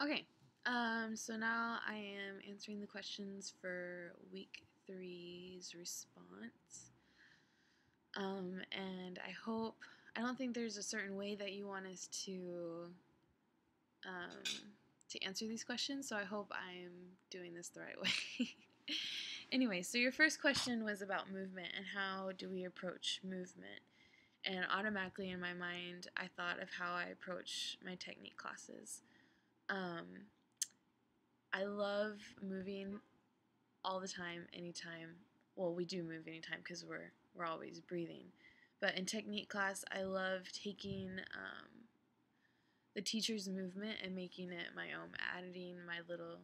Okay, so now I am answering the questions for week three's response. And I don't think there's a certain way that you want us um, to answer these questions, so I hope I'm doing this the right way. Anyway, so your first question was about movement and how do we approach movement? And automatically in my mind, I thought of how I approach my technique classes. Um, I love moving all the time, anytime. Well, we do move anytime because we're always breathing. But in technique class, I love taking the teacher's movement and making it my own, adding my little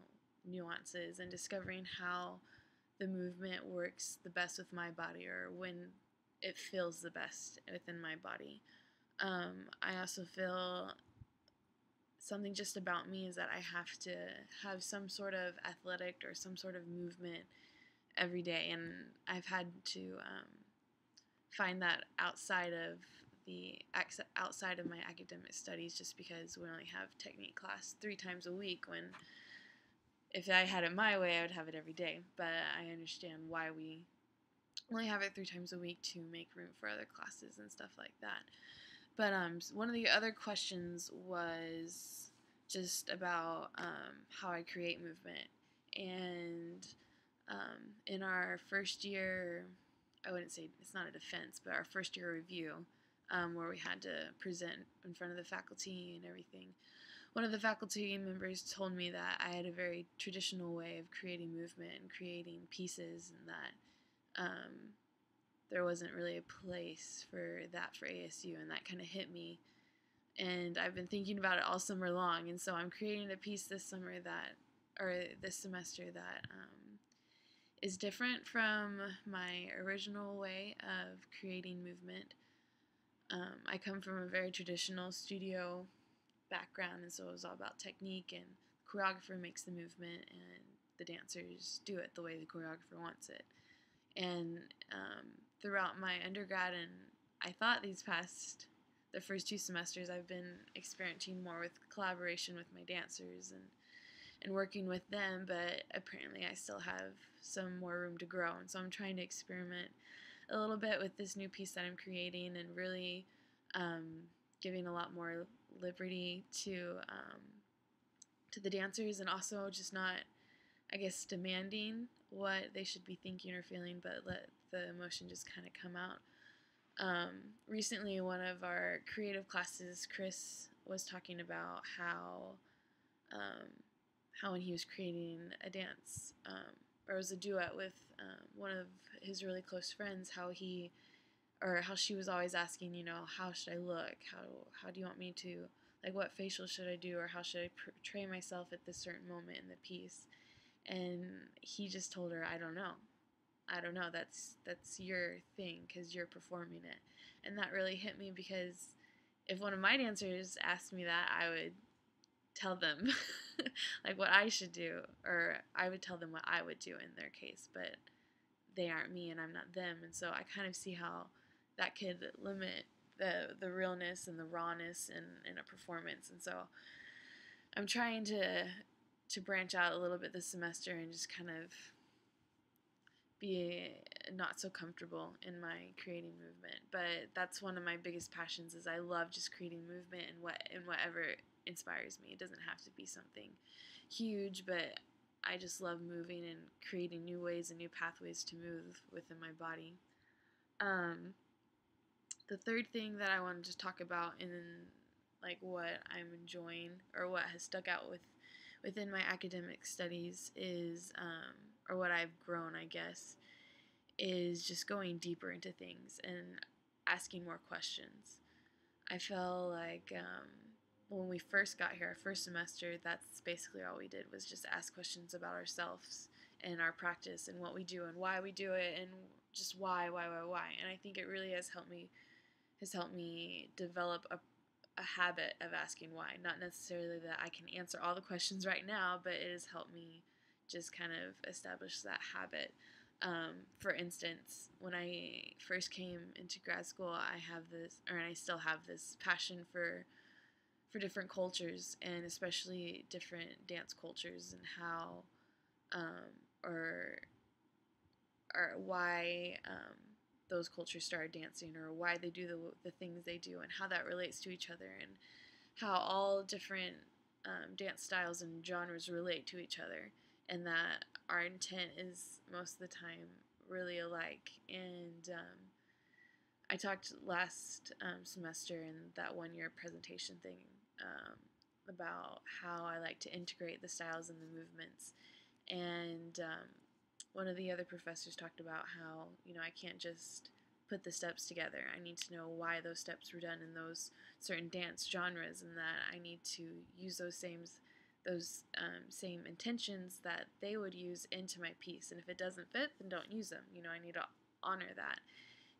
nuances and discovering how the movement works the best with my body or when it feels the best within my body. I also feel something just about me is that I have to have some sort of athletic or some sort of movement every day, and I've had to find that outside of my academic studies, just because we only have technique class 3 times a week. When if I had it my way, I would have it every day. But I understand why we only have it 3 times a week to make room for other classes and stuff like that. But one of the other questions was just about how I create movement. And in our first year, I wouldn't say it's not a defense, but our first year review, where we had to present in front of the faculty and everything, one of the faculty members told me that I had a very traditional way of creating movement and creating pieces, and that um, there wasn't really a place for that for ASU, and that kind of hit me. And I've been thinking about it all summer long, and so I'm creating a piece this semester that is different from my original way of creating movement. I come from a very traditional studio background, and so it was all about technique, and the choreographer makes the movement, and the dancers do it the way the choreographer wants it. And throughout my undergrad, and I thought the first 2 semesters, I've been experimenting more with collaboration with my dancers and working with them, but apparently I still have some more room to grow. And so I'm trying to experiment a little bit with this new piece that I'm creating, and really giving a lot more liberty to the dancers, and also just not, I guess, demanding what they should be thinking or feeling, but let the emotion just kind of come out. Recently, one of our creative classes, Chris was talking about um, how when he was creating a dance, or it was a duet with one of his really close friends, how she was always asking, how should I look? How do you want me to, like, what facial should I do, or how should I portray myself at this certain moment in the piece? And he just told her, I don't know. I don't know. That's your thing because you're performing it. And that really hit me, because if one of my dancers asked me that, I would tell them like what I should do, or I would tell them what I would do in their case. But they aren't me and I'm not them, and so I kind of see how that could limit the realness and the rawness in a performance. And so I'm trying to branch out a little bit this semester and just kind of be not so comfortable in my creating movement. But that's one of my biggest passions, is I love just creating movement and whatever inspires me. It doesn't have to be something huge, but I just love moving and creating new ways and new pathways to move within my body. Um, the third thing that I wanted to talk about in, like, what I'm enjoying or what has stuck out within my academic studies is, or what I've grown, I guess, is just going deeper into things and asking more questions. I felt like when we first got here, our first semester, that's basically all we did, was just ask questions about ourselves and our practice and what we do and why we do it, and just why. And I think it really has helped me develop a habit of asking why. Not necessarily that I can answer all the questions right now, but it has helped me just kind of establish that habit. For instance, when I first came into grad school, I still have this passion for for different cultures, and especially different dance cultures, and how or why those cultures started dancing, or why they do the things they do, and how that relates to each other, and how all different dance styles and genres relate to each other, and that our intent is most of the time really alike. And I talked last semester in that 1 year presentation thing about how I like to integrate the styles and the movements. And one of the other professors talked about how, I can't just put the steps together. I need to know why those steps were done in those certain dance genres, and that I need to use those same intentions that they would use into my piece. And if it doesn't fit, then don't use them. I need to honor that.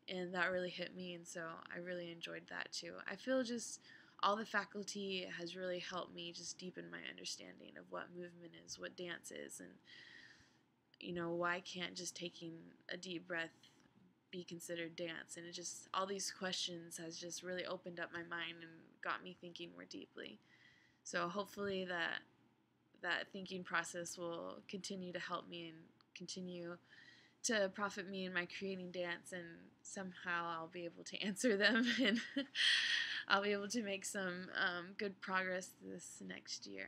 And that really hit me, and so I really enjoyed that too. I feel just all the faculty has really helped me just deepen my understanding of what movement is, what dance is, and why can't just taking a deep breath be considered dance? And it just, all these questions has just really opened up my mind and got me thinking more deeply. So hopefully that thinking process will continue to help me and continue to profit me in my creating dance, and somehow I'll be able to answer them and I'll be able to make some good progress this next year.